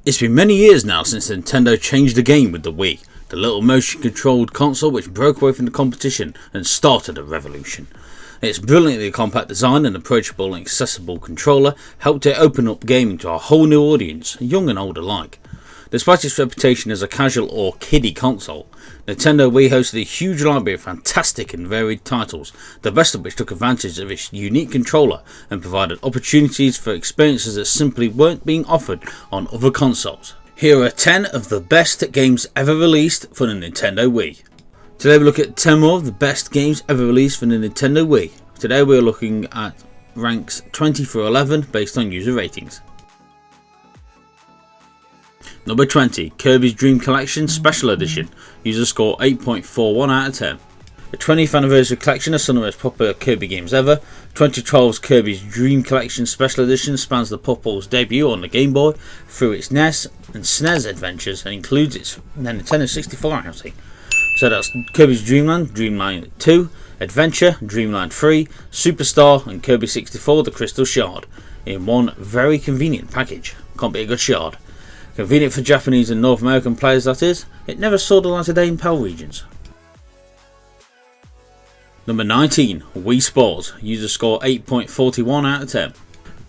It's been many years now since Nintendo changed the game with the Wii, the little motion controlled console which broke away from the competition and started a revolution. Its brilliantly compact design and approachable and accessible controller helped it open up gaming to a whole new audience, young and old alike. Despite its reputation as a casual or kiddie console, Nintendo Wii hosted a huge library of fantastic and varied titles, the best of which took advantage of its unique controller and provided opportunities for experiences that simply weren't being offered on other consoles. Here are 10 of the best games ever released for the Nintendo Wii. Today we look at 10 more of the best games ever released for the Nintendo Wii. Today we're looking at ranks 20 through 11 based on user ratings. Number 20, Kirby's Dream Collection Special Edition. User score 8.41 out of 10. The 20th anniversary collection of some of the most popular Kirby games ever. 2012's Kirby's Dream Collection Special Edition spans the Popple's debut on the Game Boy through its NES and SNES adventures and includes its Nintendo 64 outing. So that's Kirby's Dream Land, Dreamland 2, Adventure, Dreamland 3, Superstar and Kirby 64 The Crystal Shard in one very convenient package. Can't be a good shard. Convenient for Japanese and North American players, that is. It never saw the light of day in PAL regions. Number 19, Wii Sports. User score 8.41 out of 10.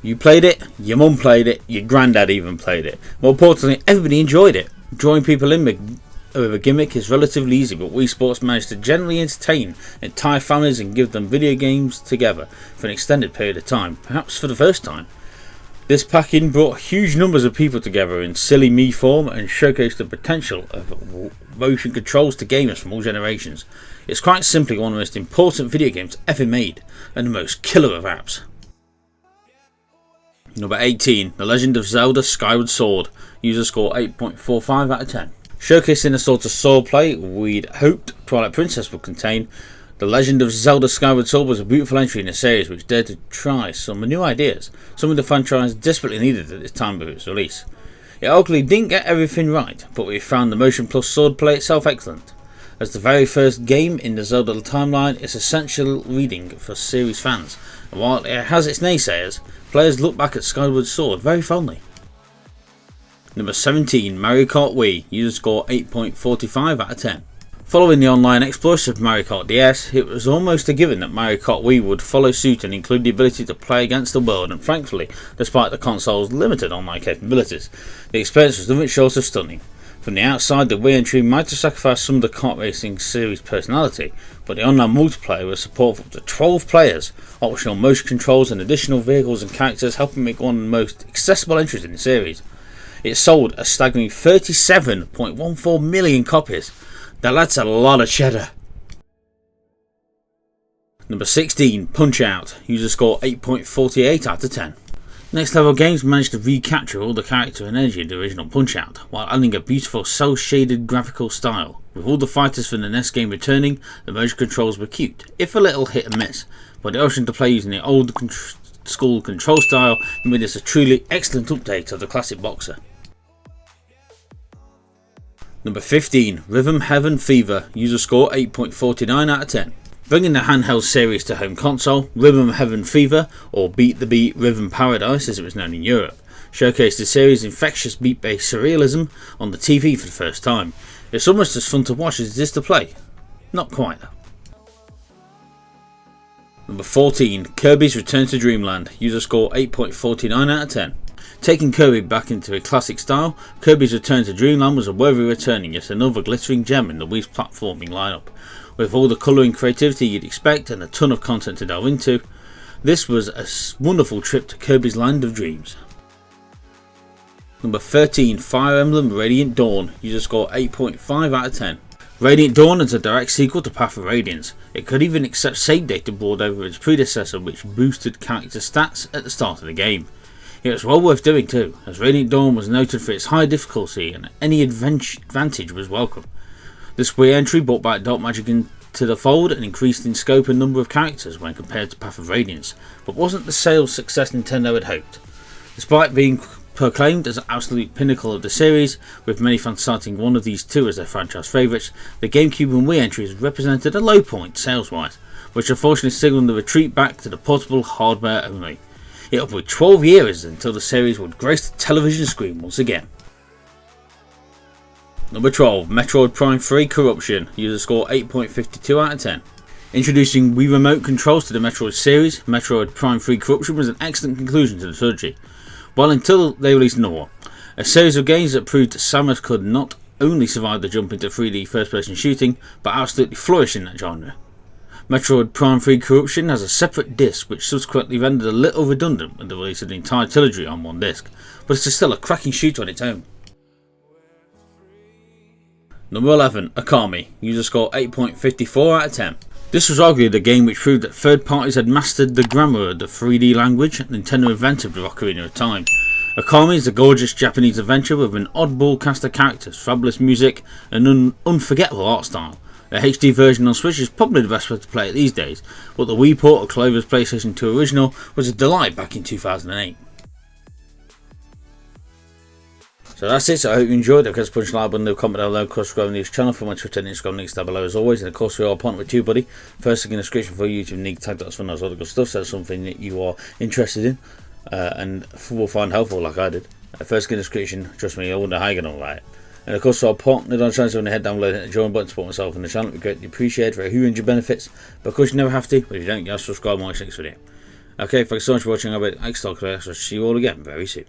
You played it, your mum played it, your granddad even played it. More importantly, everybody enjoyed it. Drawing people in with a gimmick is relatively easy, but Wii Sports managed to generally entertain entire families and give them video games together for an extended period of time, perhaps for the first time. This packing brought huge numbers of people together in silly me form and showcased the potential of motion controls to gamers from all generations. It's quite simply one of the most important video games ever made and the most killer of apps. Number 18, The Legend of Zelda Skyward Sword. User score 8.45 out of 10. Showcasing the sort of swordplay we'd hoped Twilight Princess would contain, The Legend of Zelda Skyward Sword was a beautiful entry in a series which dared to try some new ideas, something the franchise desperately needed at the time of its release. It ultimately didn't get everything right, but we found the motion plus swordplay itself excellent. As the very first game in the Zelda timeline, it's essential reading for series fans, and while it has its naysayers, players look back at Skyward Sword very fondly. Number 17, Mario Kart Wii. User score 8.45 out of 10. Following the online exploits of Mario Kart DS, it was almost a given that Mario Kart Wii would follow suit and include the ability to play against the world, and thankfully, despite the console's limited online capabilities, the experience was nothing short of stunning. From the outside, the Wii entry might have sacrificed some of the kart racing series' personality, but the online multiplayer with support for up to 12 players, optional motion controls and additional vehicles and characters helping make one of the most accessible entries in the series. It sold a staggering 37.14 million copies. Now that's a lot of cheddar. Number 16, Punch Out. User score 8.48 out of 10. Next Level Games managed to recapture all the character and energy of the original Punch Out, while adding a beautiful cel-shaded graphical style. With all the fighters from the NES game returning, the motion controls were cute, if a little hit and miss, but the option to play using the old school control style made this a truly excellent update of the classic boxer. Number 15, Rhythm Heaven Fever. User score 8.49 out of 10. Bringing the handheld series to home console, Rhythm Heaven Fever, or Beat the Beat Rhythm Paradise as it was known in Europe, showcased the series' infectious beat-based surrealism on the TV for the first time. It's almost as fun to watch as it is to play. Not quite though. Number 14, Kirby's Return to Dreamland. User score 8.49 out of 10. Taking Kirby back into a classic style, Kirby's Return to Dreamland was a worthy returning, yet another glittering gem in the Wii's platforming lineup. With all the colour and creativity you'd expect and a ton of content to delve into, this was a wonderful trip to Kirby's Land of Dreams. Number 13, Fire Emblem Radiant Dawn. User score 8.5 out of 10. Radiant Dawn is a direct sequel to Path of Radiance. It could even accept save data brought over its predecessor, which boosted character stats at the start of the game. It was well worth doing too, as Radiant Dawn was noted for its high difficulty and any advantage was welcome. This Wii entry brought back Dark Magic into the fold and increased in scope and number of characters when compared to Path of Radiance, but wasn't the sales success Nintendo had hoped. Despite being proclaimed as an absolute pinnacle of the series, with many fans citing one of these two as their franchise favourites, the GameCube and Wii entries represented a low point sales-wise, which unfortunately signalled the retreat back to the portable hardware only. It took 12 years until the series would grace the television screen once again. Number 12, Metroid Prime 3 Corruption. User score 8.52 out of 10. Introducing Wii Remote controls to the Metroid series, Metroid Prime 3 Corruption was an excellent conclusion to the trilogy. Well, until they released another one. A series of games that proved Samus could not only survive the jump into 3D first-person shooting, but absolutely flourish in that genre. Metroid Prime 3 Corruption has a separate disc, which subsequently rendered a little redundant with the release of the entire trilogy on one disc, but it's still a cracking shooter on its own. Number 11, Okami. User score 8.54 out of 10. This was arguably the game which proved that third parties had mastered the grammar of the 3D language Nintendo invented with Ocarina of Time. Okami is a gorgeous Japanese adventure with an oddball cast of characters, fabulous music, and an unforgettable art style. The HD version on Switch is probably the best way to play it these days, but the Wii port of Clover's PlayStation 2 original was a delight back in 2008. So that's it, so I hope you enjoyed. Of course, punch like button, leave a comment down below, of course, subscribe to this channel for my Twitter and Instagram links down below as always, and of course we are partnered with TubeBuddy. First link in the description for YouTube, link, tag dots for those other good stuff, so that's something that you are interested in and will find helpful like I did. First link in the description, trust me, I wouldn't know how you're going to like it. And of course, so I'll partner on the channel, so when you head down below, hit the join button, support myself and the channel, it'd be greatly appreciated for a huge benefits. But of course, you never have to, but if you don't, you have to subscribe and watch the next video. Okay, thanks so much for watching. I'll be next talk, so I'll see you all again very soon.